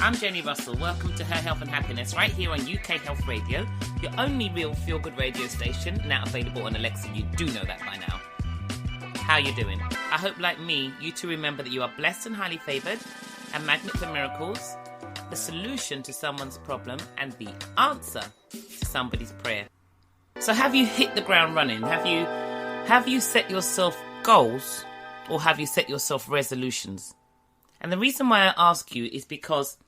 I'm Jenni Russell. Welcome to Her Health and Happiness, right here on UK Health Radio, your only real feel-good radio station, now available on Alexa. You do know that by now. How you doing? I hope, like me, you too remember that you are blessed and highly favoured, a magnet for miracles, the solution to someone's problem, and the answer to somebody's prayer. So have you hit the ground running? Have you set yourself goals, or have you set yourself resolutions? And the reason why I ask you is because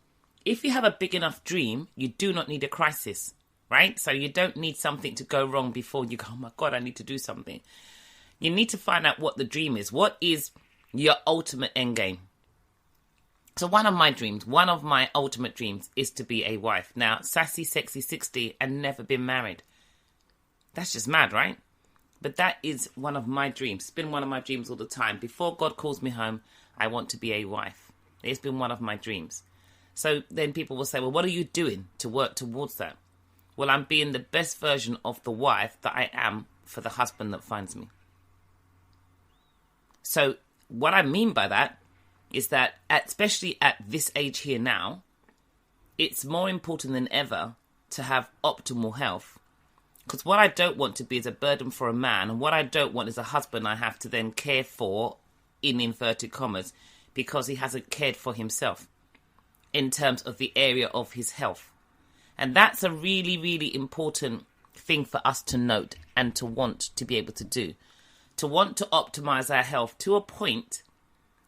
if you have a big enough dream, you do not need a crisis, right? So you don't need something to go wrong before you go, oh my God, I need to do something. You need to find out what the dream is. What is your ultimate end game? So one of my ultimate dreams is to be a wife. Now, sassy, sexy, 60 and never been married. That's just mad, right? But that is one of my dreams. It's been one of my dreams all the time. Before God calls me home, I want to be a wife. It's been one of my dreams. So then people will say, well, what are you doing to work towards that? Well, I'm being the best version of the wife that I am for the husband that finds me. So what I mean by that is that, especially at this age here now, it's more important than ever to have optimal health. Because what I don't want to be is a burden for a man. And what I don't want is a husband I have to then care for, in inverted commas, because he hasn't cared for himself in terms of the area of his health. And that's a really, really important thing for us to note and to want to be able to do. To want to optimize our health to a point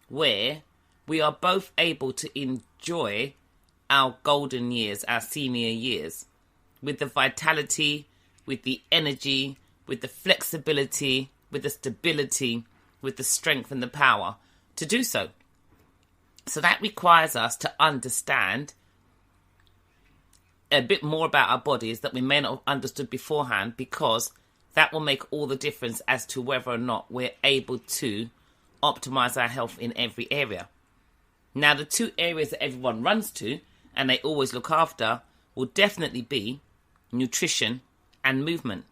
where we are both able to enjoy our golden years, our senior years, with the vitality, with the energy, with the flexibility, with the stability, with the strength and the power to do so. So that requires us to understand a bit more about our bodies that we may not have understood beforehand, because that will make all the difference as to whether or not we're able to optimize our health in every area. Now, the two areas that everyone runs to and they always look after will definitely be nutrition and movement.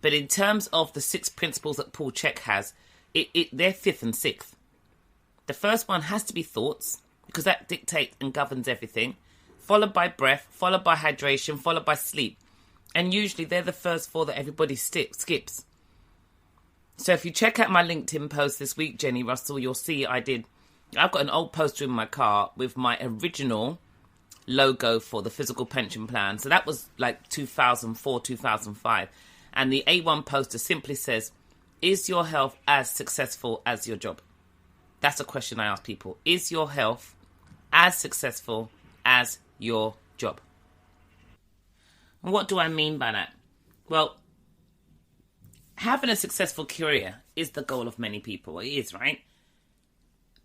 But in terms of the 6 principles that Paul Chek has, they're 5th and 6th. The first one has to be thoughts, because that dictates and governs everything, followed by breath, followed by hydration, followed by sleep. And usually they're the first 4 that everybody skips. So if you check out my LinkedIn post this week, Jenni Russell, you'll see I've got an old poster in my car with my original logo for the physical pension plan. So that was like 2004, 2005. And the A1 poster simply says, is your health as successful as your job? That's a question I ask people. Is your health as successful as your job? And what do I mean by that? Well, having a successful career is the goal of many people. It is, right?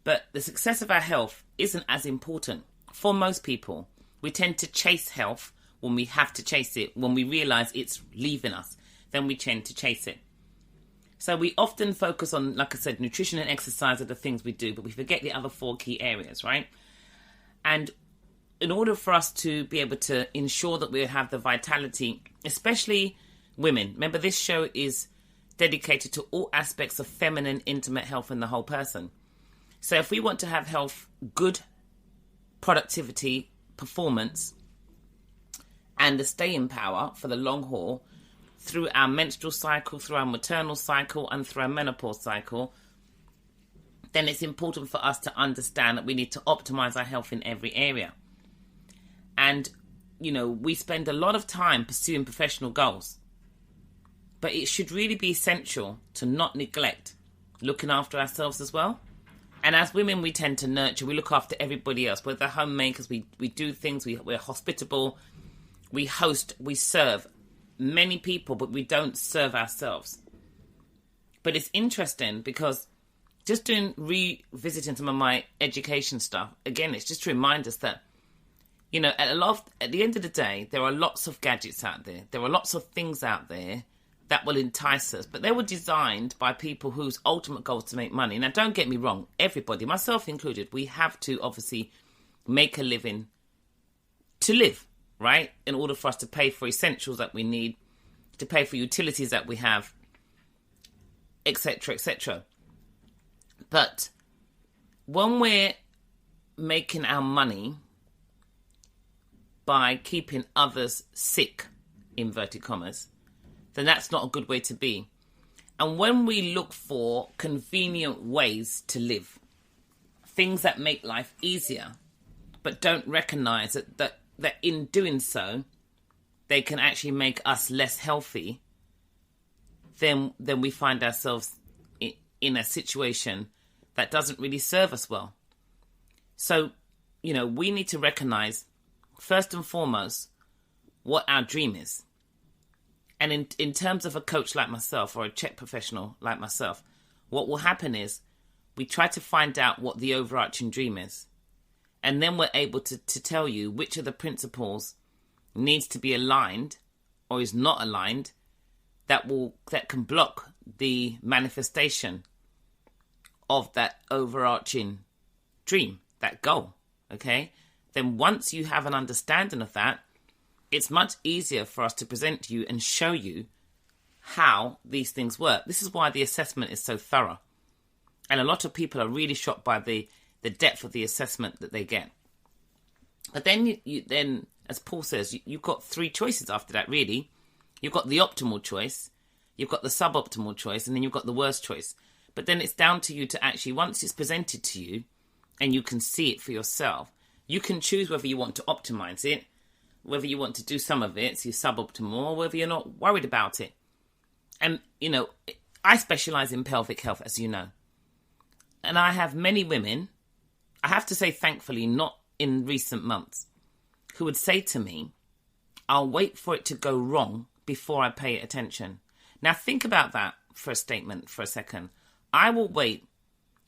But the success of our health isn't as important. For most people, we tend to chase health when we have to chase it. When we realise it's leaving us, then we tend to chase it. So we often focus on, like I said, nutrition and exercise are the things we do, but we forget the other 4 key areas, right? And in order for us to be able to ensure that we have the vitality, especially women, remember this show is dedicated to all aspects of feminine, intimate health in the whole person. So if we want to have health, good productivity, performance, and the staying power for the long haul, through our menstrual cycle, through our maternal cycle, and through our menopause cycle, then it's important for us to understand that we need to optimize our health in every area. And, we spend a lot of time pursuing professional goals, but it should really be essential to not neglect looking after ourselves as well. And as women, we tend to nurture, we look after everybody else. We're the homemakers, we do things, we're hospitable, we host, we serve many people, but we don't serve ourselves. But it's interesting because just revisiting some of my education stuff, again, it's just to remind us that, at the end of the day, there are lots of gadgets out there. There are lots of things out there that will entice us, but they were designed by people whose ultimate goal is to make money. Now, don't get me wrong, everybody, myself included, we have to obviously make a living to live, right? In order for us to pay for essentials that we need, to pay for utilities that we have, etc., etc. But when we're making our money by keeping others sick, inverted commas, then that's not a good way to be. And when we look for convenient ways to live, things that make life easier, but don't recognize that in doing so, they can actually make us less healthy, then we find ourselves in a situation that doesn't really serve us well. So, we need to recognize, first and foremost, what our dream is. And in terms of a coach like myself or a check professional like myself, what will happen is we try to find out what the overarching dream is. And then we're able to tell you which of the principles needs to be aligned or is not aligned that can block the manifestation of that overarching dream, that goal. Okay? Then once you have an understanding of that, it's much easier for us to present to you and show you how these things work. This is why the assessment is so thorough. And a lot of people are really shocked by the depth of the assessment that they get. But then, then, as Paul says, you've got three choices after that, really. You've got the optimal choice, you've got the suboptimal choice, and then you've got the worst choice. But then it's down to you to actually, once it's presented to you and you can see it for yourself, you can choose whether you want to optimize it, whether you want to do some of it, so you're suboptimal, or whether you're not worried about it. And, I specialize in pelvic health, as you know. And I have many women, I have to say thankfully, not in recent months, who would say to me, I'll wait for it to go wrong before I pay attention. Now think about that for a statement for a second. I will wait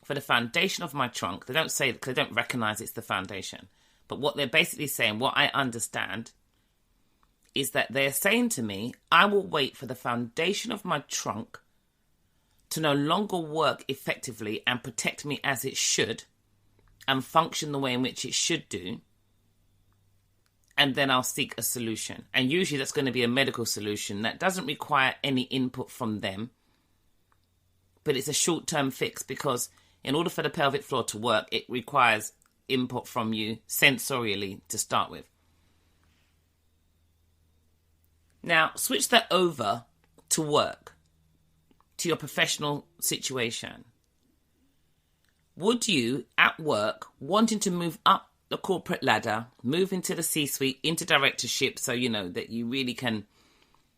for the foundation of my trunk. They don't say it because they don't recognize it's the foundation. But what they're basically saying, what I understand, is that they're saying to me, I will wait for the foundation of my trunk to no longer work effectively and protect me as it should and function the way in which it should do. And then I'll seek a solution. And usually that's going to be a medical solution that doesn't require any input from them. But it's a short-term fix because in order for the pelvic floor to work, it requires input from you sensorially to start with. Now, switch that over to work, to your professional situation. Would you, at work, wanting to move up the corporate ladder, move into the C-suite, into directorship, so you know that you really can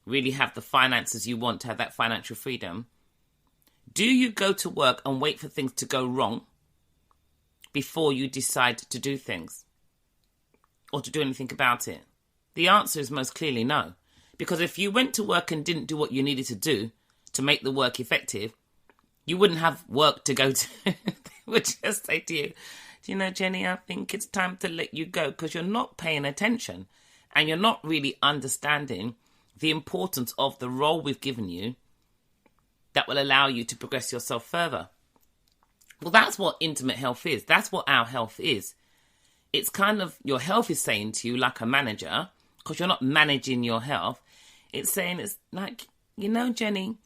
really have the finances you want to have that financial freedom, do you go to work and wait for things to go wrong before you decide to do things or to do anything about it? The answer is most clearly no. Because if you went to work and didn't do what you needed to do to make the work effective, you wouldn't have work to go to. They would just say to you, do you know, Jenny, I think it's time to let you go because you're not paying attention and you're not really understanding the importance of the role we've given you that will allow you to progress yourself further. Well, that's what intimate health is. That's what our health is. It's kind of your health is saying to you like a manager, because you're not managing your health. It's saying, it's like, you know, Jenny,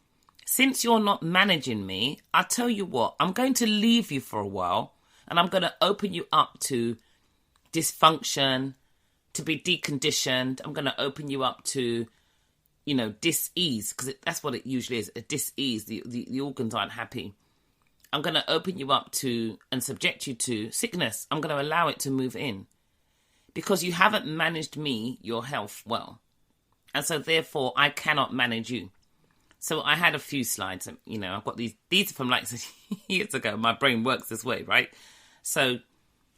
since you're not managing me, I'll tell you what, I'm going to leave you for a while and I'm going to open you up to dysfunction, to be deconditioned. I'm going to open you up to, you know, dis-ease, because that's what it usually is, a dis-ease. The organs aren't happy. I'm going to open you up to and subject you to sickness. I'm going to allow it to move in because you haven't managed me, your health, well. And so therefore I cannot manage you. So I had a few slides, you know, I've got these are from like years ago. My brain works this way, right? So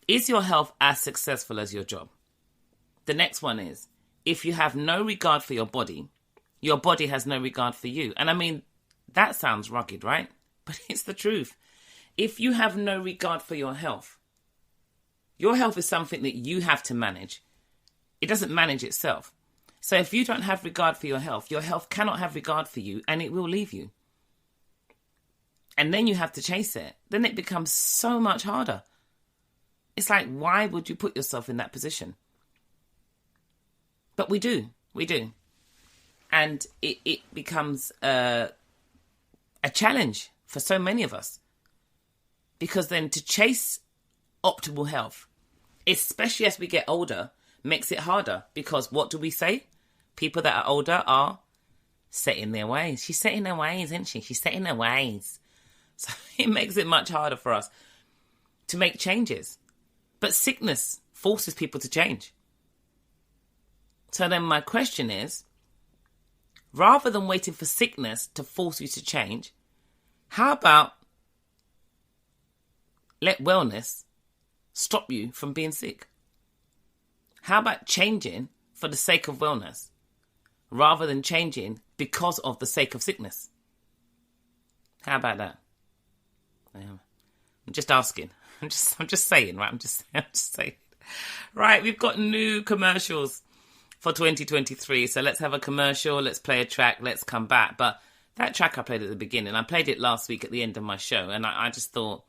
is your health as successful as your job? The next one is, if you have no regard for your body has no regard for you. And I mean, that sounds rugged, right? But it's the truth. If you have no regard for your health is something that you have to manage. It doesn't manage itself. So if you don't have regard for your health cannot have regard for you and it will leave you. And then you have to chase it. Then it becomes so much harder. It's like, why would you put yourself in that position? But we do. And it becomes a challenge for so many of us. Because then to chase optimal health, especially as we get older, makes it harder. Because what do we say? People that are older are set in their ways. She's set in her ways, isn't she? She's set in her ways. So it makes it much harder for us to make changes. But sickness forces people to change. So then my question is, rather than waiting for sickness to force you to change, how about let wellness stop you from being sick? How about changing for the sake of wellness rather than changing because of the sake of sickness? How about that? I'm just asking. I'm just saying, right? I'm just saying. Right, we've got new commercials for 2023. So let's have a commercial, let's play a track, let's come back. But that track I played at the beginning, I played it last week at the end of my show, and I just thought,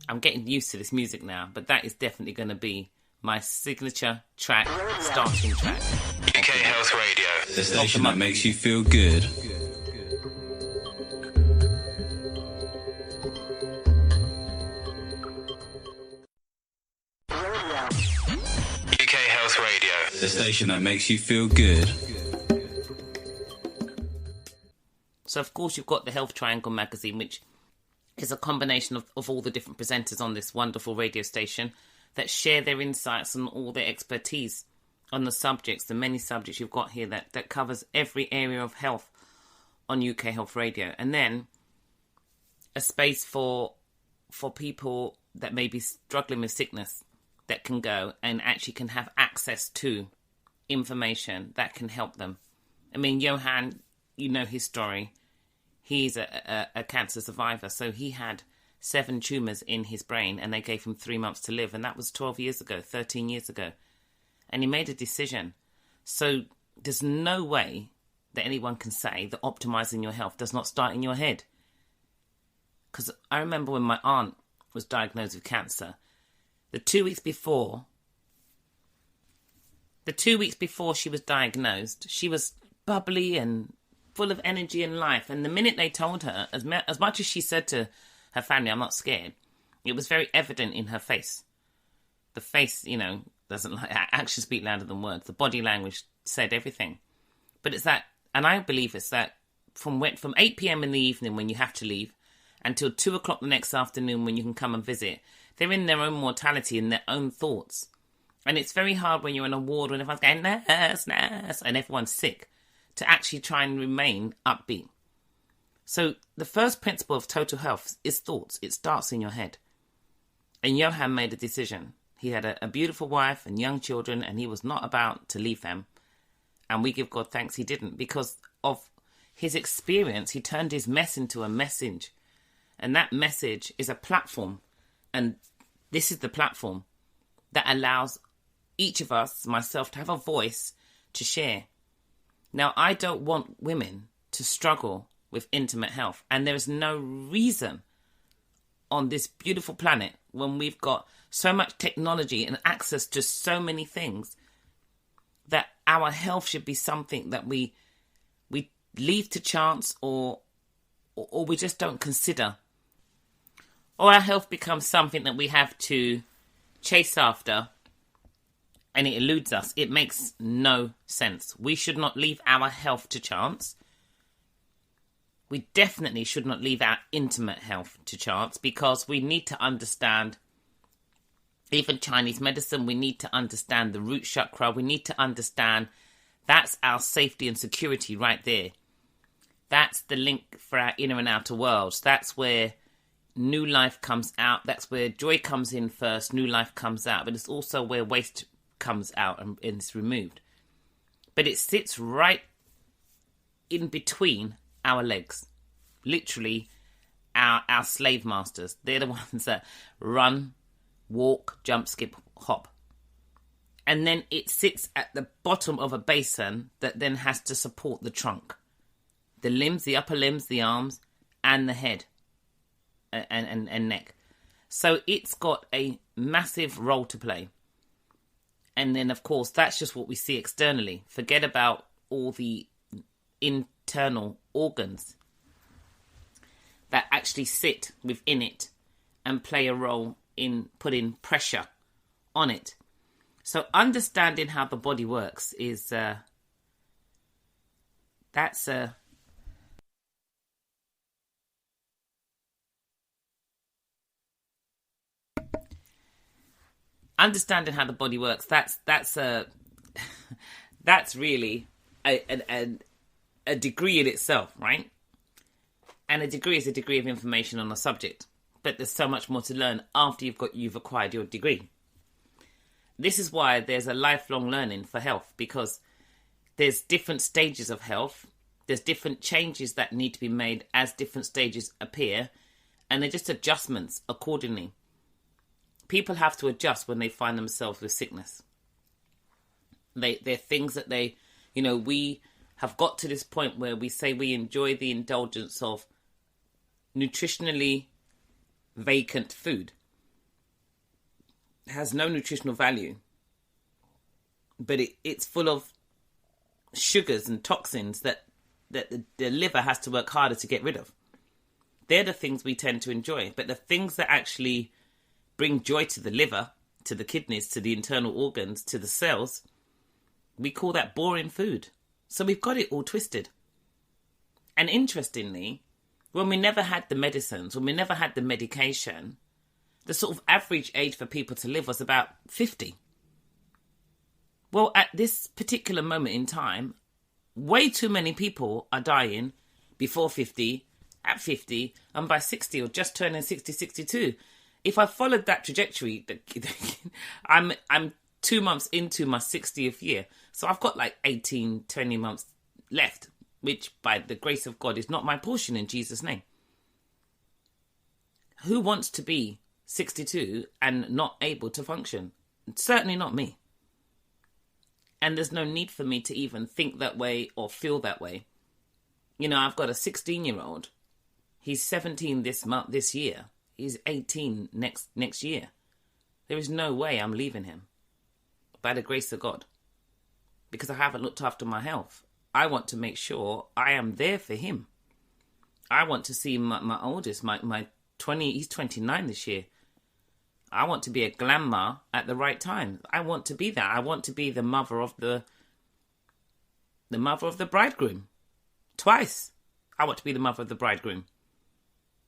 I'm getting used to this music now, but that is definitely going to be my signature track, starting track. UK Health Radio, the station that makes you feel good. UK Health Radio, the station that makes you feel good. So, of course, you've got the Health Triangle magazine, which is a combination of all the different presenters on this wonderful radio station that share their insights and all their expertise on the subjects, the many subjects you've got here that covers every area of health on UK Health Radio. And then a space for people that may be struggling with sickness that can go and actually can have access to information that can help them. I mean, Johan, you know his story. He's a cancer survivor, so he had 7 tumours in his brain and they gave him 3 months to live, and that was 12 years ago, 13 years ago. And he made a decision. So there's no way that anyone can say that optimising your health does not start in your head. Because I remember when my aunt was diagnosed with cancer, the 2 weeks before she was diagnosed, she was bubbly and full of energy and life. And the minute they told her, as much as she said to her family, I'm not scared, it was very evident in her face. The face, doesn't like actions speak louder than words. The body language said everything. But it's that, and I believe it's that from 8 p.m. in the evening when you have to leave until 2 o'clock the next afternoon when you can come and visit, they're in their own mortality and their own thoughts. And it's very hard when you're in a ward and everyone's going, nurse, nurse, and everyone's sick, to actually try and remain upbeat. So the first principle of total health is thoughts. It starts in your head. And Johan made a decision. He had a beautiful wife and young children, and he was not about to leave them. And we give God thanks he didn't. Because of his experience, he turned his mess into a message. And that message is a platform. And this is the platform that allows each of us, myself, to have a voice to share. Now, I don't want women to struggle with intimate health. And there is no reason on this beautiful planet, when we've got so much technology and access to so many things, that our health should be something that we leave to chance or we just don't consider. Or our health becomes something that we have to chase after and it eludes us. It makes no sense. We should not leave our health to chance. We definitely should not leave our intimate health to chance, because we need to understand even Chinese medicine. We need to understand the root chakra. We need to understand that's our safety and security right there. That's the link for our inner and outer worlds. That's where new life comes out. That's where joy comes in first, new life comes out. But it's also where waste comes out and is removed. But it sits right in between our legs. Literally, our slave masters. They're the ones that run, walk, jump, skip, hop. And then it sits at the bottom of a basin that then has to support the trunk. The limbs, the upper limbs, the arms, and the head and neck. So it's got a massive role to play. And then, of course, that's just what we see externally. Forget about all the internal organs that actually sit within it and play a role in putting pressure on it. So understanding how the body works is that's understanding how the body works. That's that's really a degree in itself, right? And a degree is a degree of information on a subject, but there's so much more to learn after you've acquired your degree. This is why there's a lifelong learning for health, because there's different stages of health. There's different changes that need to be made as different stages appear, and they're just adjustments accordingly. People have to adjust when they find themselves with sickness. They're things that we have got to this point where we say we enjoy the indulgence of nutritionally vacant food. It has no nutritional value, but it's full of sugars and toxins that the liver has to work harder to get rid of. They're the things we tend to enjoy, but the things that actually bring joy to the liver, to the kidneys, to the internal organs, to the cells, we call that boring food. So we've got it all twisted. And interestingly, when we never had the medicines, when we never had the medication, the sort of average age for people to live was about 50. Well, at this particular moment in time, way too many people are dying before 50, at 50, and by 60 or just turning 60, 62. If I followed that trajectory, I'm 2 months into my 60th year. So I've got like 18, 20 months left, which by the grace of God is not my portion in Jesus' name. Who wants to be 62 and not able to function? Certainly not me. And there's no need for me to even think that way or feel that way. You know, I've got a 16-year-old. He's 17 this year. He's 18 next year. There is no way I'm leaving him by the grace of God, because I haven't looked after my health. I want to make sure I am there for him. I want to see my oldest, my 20, he's 29 this year. I want to be a grandma at the right time. I want to be that. I want to be the mother of the bridegroom. Twice. I want to be the mother of the bridegroom.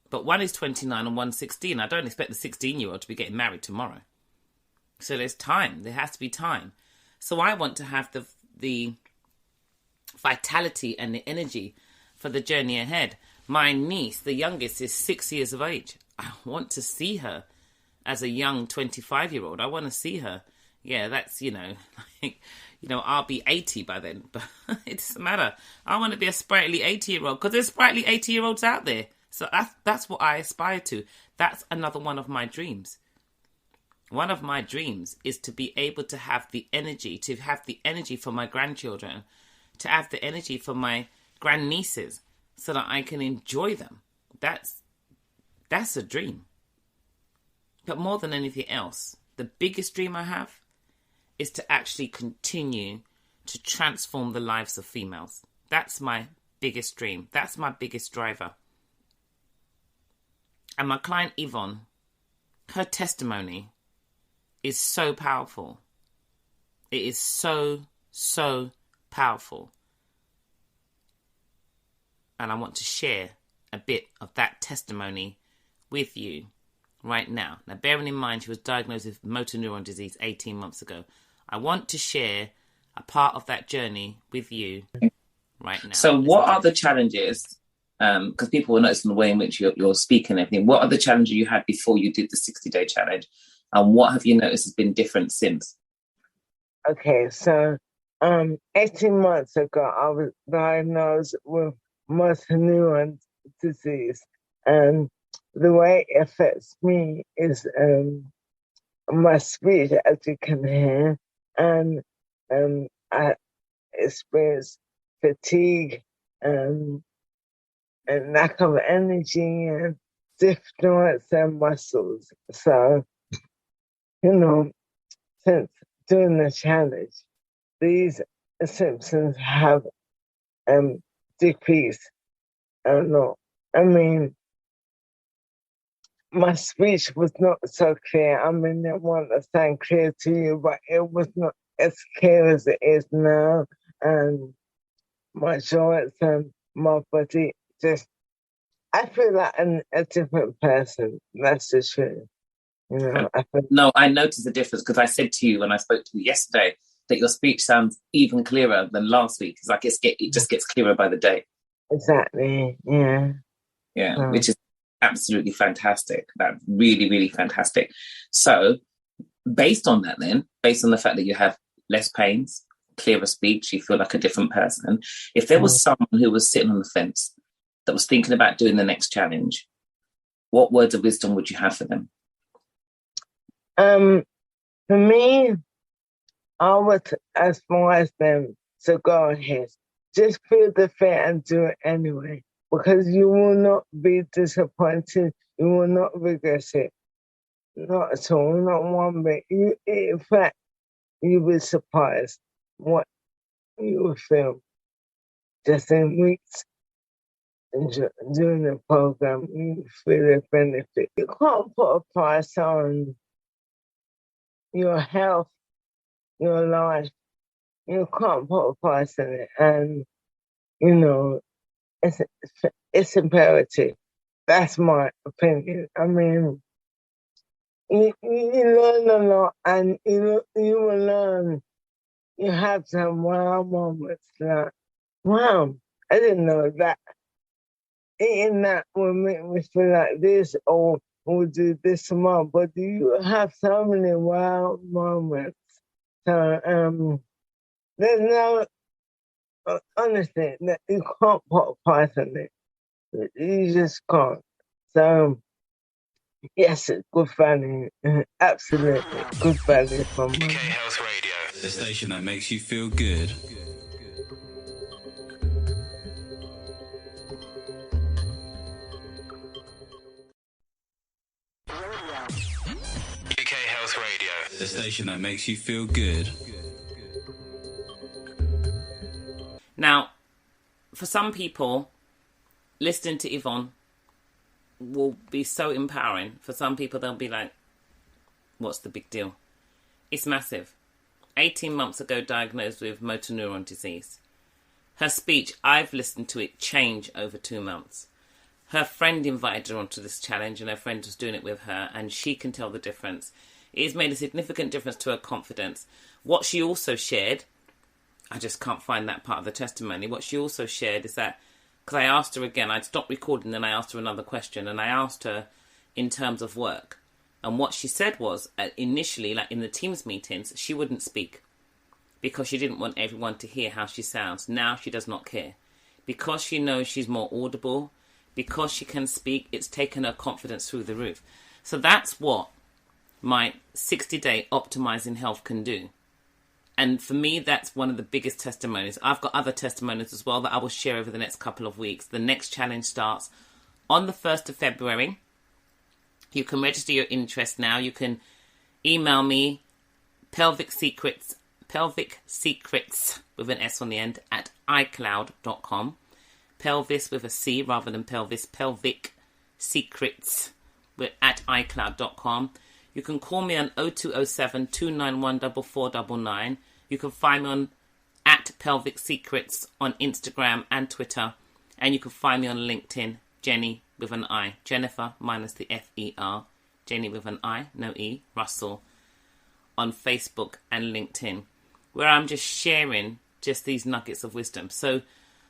But one is 29 and one's 16. I don't expect the 16-year-old to be getting married tomorrow. So there's time. There has to be time. So I want to have the vitality and the energy for the journey ahead. My niece, the youngest, is 6 years of age. I want to see her as a young 25-year-old. I want to see her. Yeah, that's, I'll be 80 by then. But it doesn't matter. I want to be a sprightly 80-year-old, because there's sprightly 80-year-olds out there. So that's what I aspire to. That's another one of my dreams. One of my dreams is to be able to have the energy for my grandchildren, to have the energy for my grandnieces, so that I can enjoy them. That's a dream. But more than anything else, the biggest dream I have is to actually continue to transform the lives of females. That's my biggest dream. That's my biggest driver. And my client Yvonne, her testimony is so powerful. It is so, so powerful. And I want to share a bit of that testimony with you right now. Now, bearing in mind she was diagnosed with motor neuron disease 18 months ago, I want to share a part of that journey with you right now. So what are the challenges? Because people will notice in the way in which you're speaking and everything. What are the challenges you had before you did the 60-day challenge? And what have you noticed has been different since? Okay, so 18 months ago, I was diagnosed with motor neuron disease. And the way it affects me is my speech, as you can hear, and I experience fatigue and lack of energy and stiff joints and muscles. So, since doing the challenge, these symptoms have decreased a lot. I mean, my speech was not so clear. I mean, I want to sound clear to you, but it was not as clear as it is now. And my joints and my body just, I feel like a different person. That's the truth. You know, No, I noticed the difference because I said to you when I spoke to you yesterday that your speech sounds even clearer than last week. It's like it just gets clearer by the day. Exactly. Yeah. Yeah, which is absolutely fantastic. That's really, really fantastic. So based on that then, based on the fact that you have less pains, clearer speech, you feel like a different person. If there was someone who was sitting on the fence that was thinking about doing the next challenge, what words of wisdom would you have for them? For me, I would advise them to go ahead. Just feel the fear and do it anyway, because you will not be disappointed. You will not regret it. Not at all, not one bit. In fact, you'll be surprised what you will feel just in weeks during the program. You feel the benefit. You can't put a price on your health, your life. You can't put a price on it. And, you know, it's imperative. That's my opinion. I mean, you learn a lot, and you will learn. You have some wow moments like, wow, I didn't know that. Eating that will make me feel like this, or we'll do this tomorrow. But you have so many wow moments. So there's no, honestly, you can't put a price on it. You just can't. So, yes, it's good value. Absolutely. Good value for money. UK Health Radio, the station that makes you feel good. UK Health Radio, the station that makes you feel good. Now, for some people, listening to Yvonne will be so empowering. For some people, they'll be like, what's the big deal? It's massive. 18 months ago, diagnosed with motor neuron disease. Her speech, I've listened to it change over 2 months. Her friend invited her onto this challenge, and her friend was doing it with her, and she can tell the difference. It has made a significant difference to her confidence. What she also shared, I just can't find that part of the testimony. What she also shared is that, because I asked her again, I'd stopped recording, then I asked her another question, and I asked her in terms of work. And what she said was, initially, like in the Teams meetings, she wouldn't speak because she didn't want everyone to hear how she sounds. Now she does not care. Because she knows she's more audible, because she can speak, it's taken her confidence through the roof. So that's what my 60-day optimizing health can do. And for me, that's one of the biggest testimonies. I've got other testimonies as well that I will share over the next couple of weeks. The next challenge starts on the 1st of February. You can register your interest now. You can email me pelvic secrets with an S on the end at iCloud.com. Pelvis with a C rather than pelvis. Pelvic secrets at iCloud.com. You can call me on 0207 291 4499. You can find me on at Pelvic Secrets on Instagram and Twitter. And you can find me on LinkedIn, Jenni with an I. Jennifer minus the F-E-R. Jenni with an I, no E, Russell. On Facebook and LinkedIn, where I'm just sharing just these nuggets of wisdom. So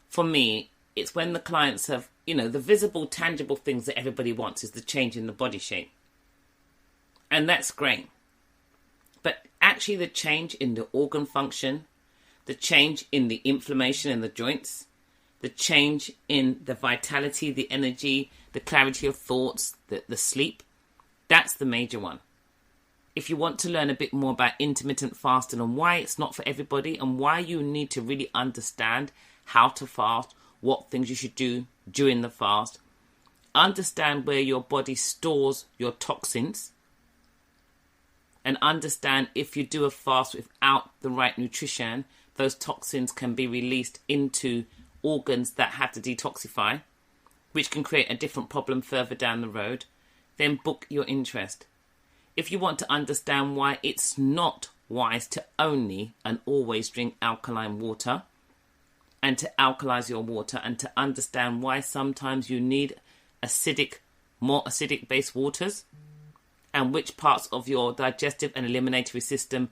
for me, it's when the clients have, the visible, tangible things that everybody wants is the change in the body shape. And that's great. But actually the change in the organ function, the change in the inflammation in the joints, the change in the vitality, the energy, the clarity of thoughts, the sleep, that's the major one. If you want to learn a bit more about intermittent fasting and why it's not for everybody and why you need to really understand how to fast, what things you should do during the fast, understand where your body stores your toxins, and understand if you do a fast without the right nutrition, those toxins can be released into organs that have to detoxify, which can create a different problem further down the road. then book your interest. If you want to understand why it's not wise to only and always drink alkaline water, and to alkalize your water, and to understand why sometimes you need more acidic based waters, and which parts of your digestive and eliminatory system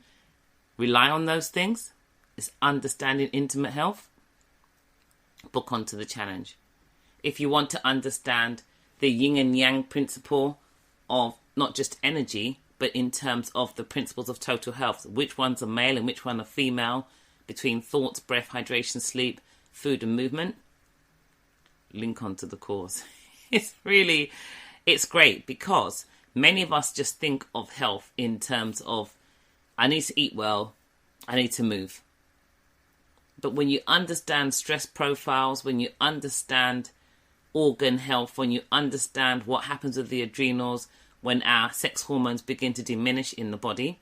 rely on those things, is understanding intimate health, book onto the challenge. If you want to understand the yin and yang principle of not just energy, but in terms of the principles of total health, which ones are male and which one are female, between thoughts, breath, hydration, sleep, food and movement, link onto the course. It's great, because many of us just think of health in terms of, I need to eat well, I need to move. But when you understand stress profiles, when you understand organ health, when you understand what happens with the adrenals, when our sex hormones begin to diminish in the body,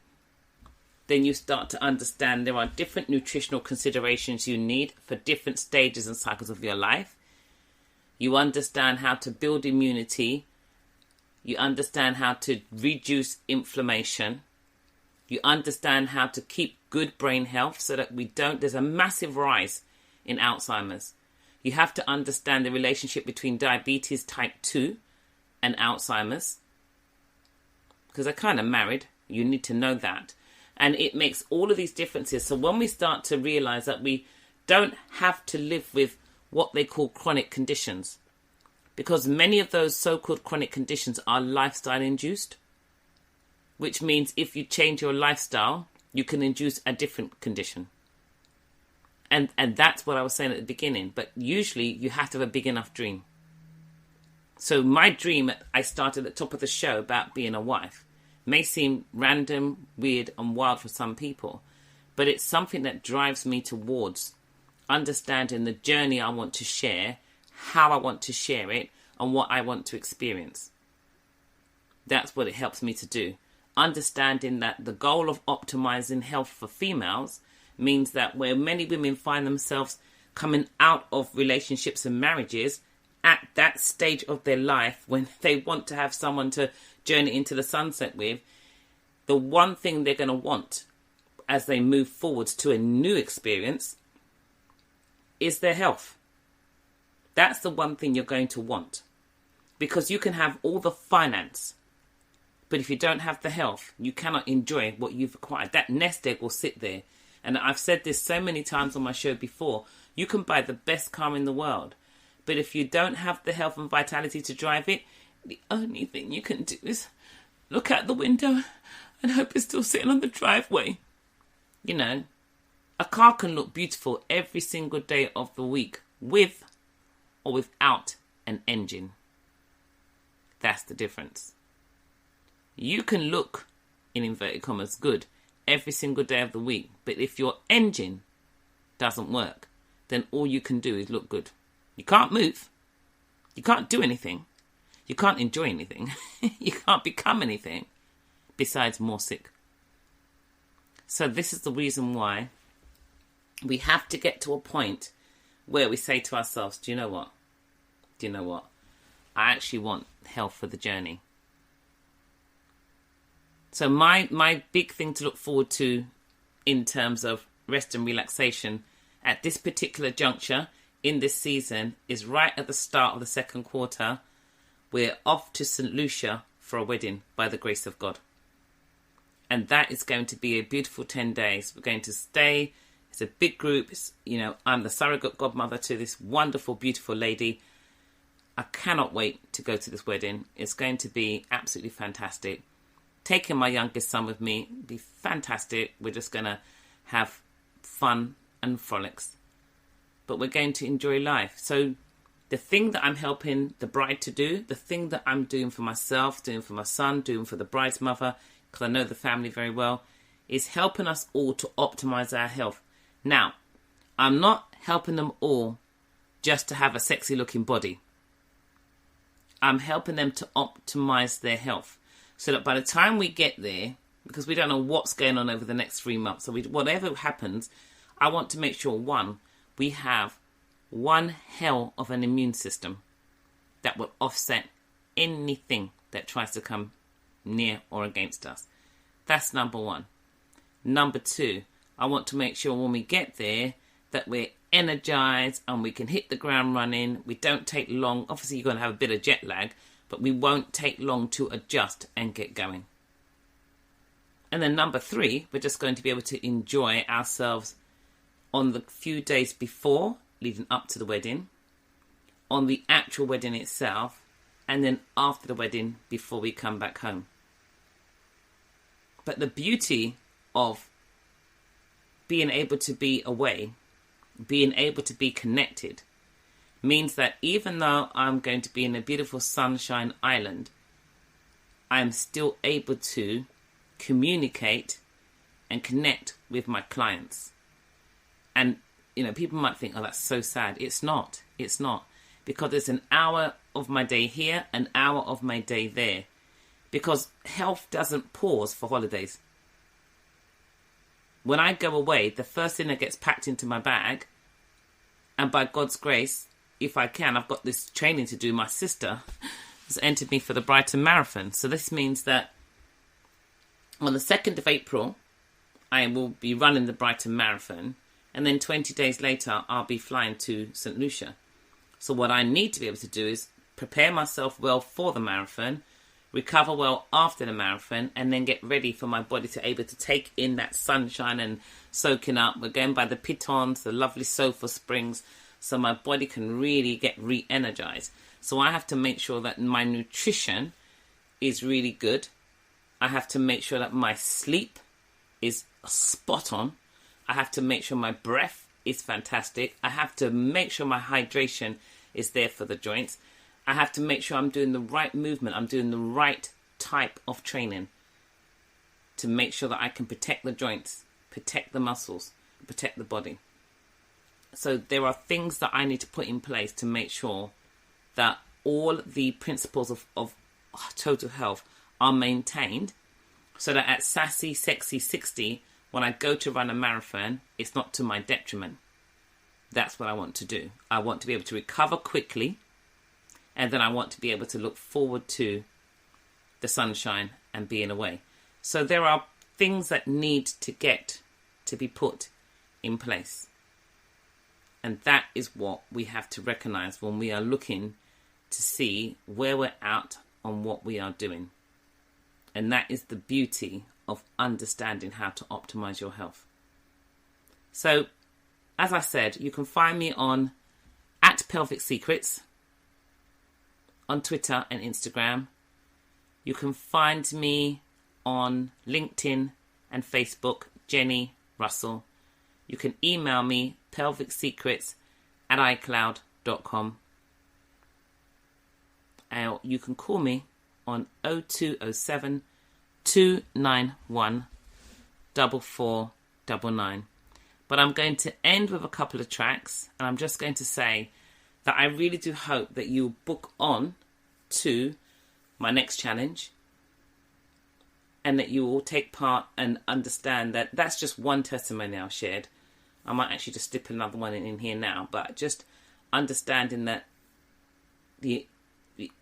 then you start to understand there are different nutritional considerations you need for different stages and cycles of your life. You understand how to build immunity. You understand how to reduce inflammation. You understand how to keep good brain health so that there's a massive rise in Alzheimer's. You have to understand the relationship between diabetes type 2 and Alzheimer's, because they're kind of married. You need to know that. And it makes all of these differences. So when we start to realize that we don't have to live with what they call chronic conditions, because many of those so-called chronic conditions are lifestyle induced, which means if you change your lifestyle, you can induce a different condition. And that's what I was saying at the beginning. But usually you have to have a big enough dream. So my dream, I started at the top of the show about being a wife, may seem random, weird and wild for some people, but it's something that drives me towards understanding the journey I want to share, how I want to share it, and what I want to experience. That's what it helps me to do. Understanding that the goal of optimizing health for females means that where many women find themselves coming out of relationships and marriages at that stage of their life when they want to have someone to journey into the sunset with, the one thing they're going to want as they move forwards to a new experience is their health. That's the one thing you're going to want, because you can have all the finance, but if you don't have the health, you cannot enjoy what you've acquired. That nest egg will sit there. And I've said this so many times on my show before, you can buy the best car in the world, but if you don't have the health and vitality to drive it, the only thing you can do is look out the window and hope it's still sitting on the driveway. You know, a car can look beautiful every single day of the week with or without an engine. That's the difference. You can look, in inverted commas, good every single day of the week, but if your engine doesn't work, then all you can do is look good. You can't move. You can't do anything. You can't enjoy anything. You can't become anything besides more sick. So this is the reason why we have to get to a point where we say to ourselves, do you know what? Do you know what? I actually want health for the journey. So my big thing to look forward to in terms of rest and relaxation at this particular juncture in this season is right at the start of the second quarter. We're off to St. Lucia for a wedding by the grace of God. And that is going to be a beautiful 10 days. We're going to stay. It's a big group. I'm the surrogate godmother to this wonderful, beautiful lady. I cannot wait to go to this wedding. It's going to be absolutely fantastic. Taking my youngest son with me would be fantastic. We're just going to have fun and frolics. But we're going to enjoy life. So the thing that I'm helping the bride to do, the thing that I'm doing for myself, doing for my son, doing for the bride's mother, because I know the family very well, is helping us all to optimize our health. Now, I'm not helping them all just to have a sexy looking body. I'm helping them to optimize their health so that by the time we get there, because we don't know what's going on over the next 3 months, so whatever happens, I want to make sure, one, we have one hell of an immune system that will offset anything that tries to come near or against us. That's number one. Number two, I want to make sure when we get there that we're energized and we can hit the ground running. We don't take long. Obviously, you're going to have a bit of jet lag, but we won't take long to adjust and get going. And then number three, we're just going to be able to enjoy ourselves on the few days before, leading up to the wedding, on the actual wedding itself, and then after the wedding before we come back home. But the beauty of being able to be away, being able to be connected, means that even though I'm going to be in a beautiful sunshine island, I'm still able to communicate and connect with my clients. And, people might think, oh, that's so sad. It's not. It's not. Because it's an hour of my day here, an hour of my day there. Because health doesn't pause for holidays. When I go away, the first thing that gets packed into my bag, and by God's grace, if I can, I've got this training to do. My sister has entered me for the Brighton Marathon. So this means that on the 2nd of April, I will be running the Brighton Marathon. And then 20 days later, I'll be flying to St. Lucia. So what I need to be able to do is prepare myself well for the marathon, recover well after the marathon, and then get ready for my body to able to take in that sunshine and soaking up. We're going by the pitons, the lovely sofa springs, so my body can really get re-energized. So I have to make sure that my nutrition is really good. I have to make sure that my sleep is spot on. I have to make sure my breath is fantastic. I have to make sure my hydration is there for the joints. I have to make sure I'm doing the right movement. I'm doing the right type of training to make sure that I can protect the joints, protect the muscles, protect the body. So there are things that I need to put in place to make sure that all the principles of total health are maintained, so that at Sassy Sexy 60, when I go to run a marathon, it's not to my detriment. That's what I want to do. I want to be able to recover quickly, and then I want to be able to look forward to the sunshine and being away. So there are things that need to get to be put in place. And that is what we have to recognize when we are looking to see where we're at on what we are doing. And that is the beauty of understanding how to optimize your health. So, as I said, you can find me on @PelvicSecrets on Twitter and Instagram. You can find me on LinkedIn and Facebook, Jenni Russell. You can email me, pelvicsecrets@icloud.com. And you can call me on 0207 291 4499. But I'm going to end with a couple of tracks, and I'm just going to say that I really do hope that you book on to my next challenge, and that you will take part and understand that that's just one testimony I've shared. I might actually just slip another one in here now, but just understanding that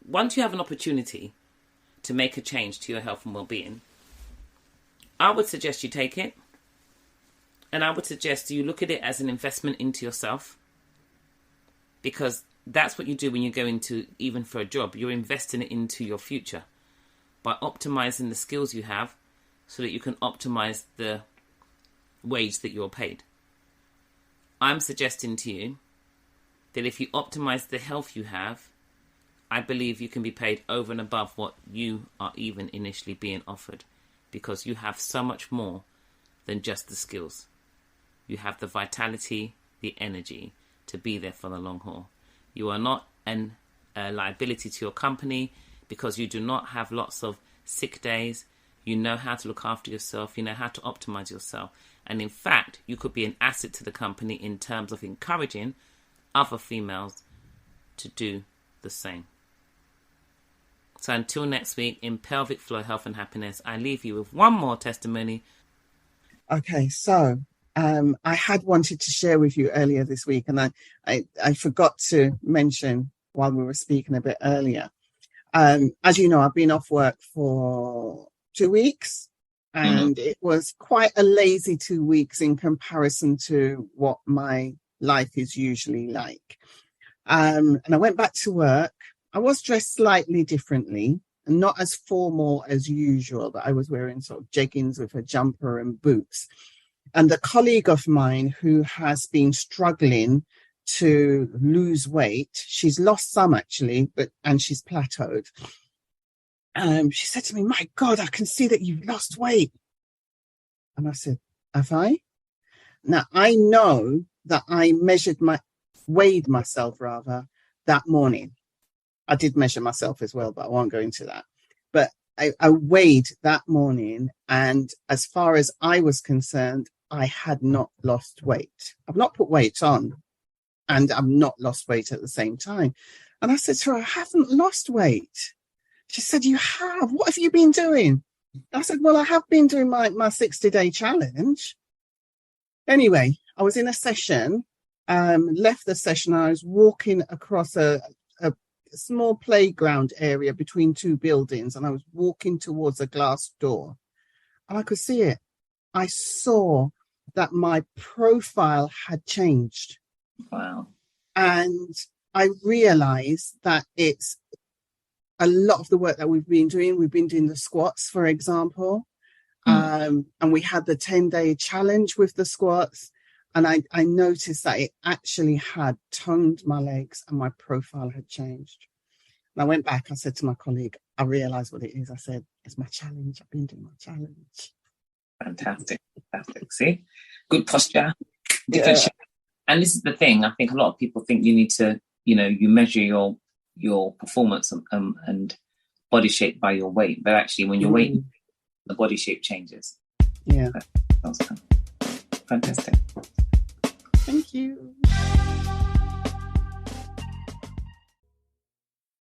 once you have an opportunity to make a change to your health and well-being, I would suggest you take it. And I would suggest you look at it as an investment into yourself, because that's what you do when you go into, even for a job, you're investing it into your future by optimizing the skills you have so that you can optimize the wage that you're paid. I'm suggesting to you that if you optimize the health you have, I believe you can be paid over and above what you are even initially being offered, because you have so much more than just the skills. You have the vitality, the energy to be there for the long haul. You are not a liability to your company because you do not have lots of sick days. You know how to look after yourself. You know how to optimize yourself. And in fact, you could be an asset to the company in terms of encouraging other females to do the same. So until next week, in Pelvic Flow Health and Happiness, I leave you with one more testimony. Okay, so I had wanted to share with you earlier this week, and I forgot to mention while we were speaking a bit earlier. As you know, I've been off work for 2 weeks, and it was quite a lazy 2 weeks in comparison to what my life is usually like. And I went back to work. I was dressed slightly differently and not as formal as usual, but I was wearing sort of jeggings with a jumper and boots. And a colleague of mine who has been struggling to lose weight, she's lost some actually, and she's plateaued. She said to me, "My God, I can see that you've lost weight." And I said, "Have I?" Now I know that I weighed myself that morning. I did measure myself as well, but I won't go into that. But I weighed that morning, and as far as I was concerned, I had not lost weight. I've not put weight on, and I've not lost weight at the same time. And I said to her, "I haven't lost weight." She said, "You have. What have you been doing?" I said, "Well, I have been doing my 60-day challenge." Anyway, I was in a session, left the session. I was walking across a small playground area between two buildings, and I was walking towards a glass door, and I could see it. I saw that my profile had changed. Wow. And I realized that it's a lot of the work that we've been doing. We've been doing the squats, for example. And we had the 10-day challenge with the squats. And I noticed that it actually had toned my legs and my profile had changed. And I went back, I said to my colleague, I realized what it is. I said, "It's my challenge. I've been doing my challenge." Fantastic. See? Good posture. Different shape. And this is the thing. I think a lot of people think you need to, you measure your performance and body shape by your weight. But actually, when you're weighing, the body shape changes. Yeah. That's fantastic. Thank you.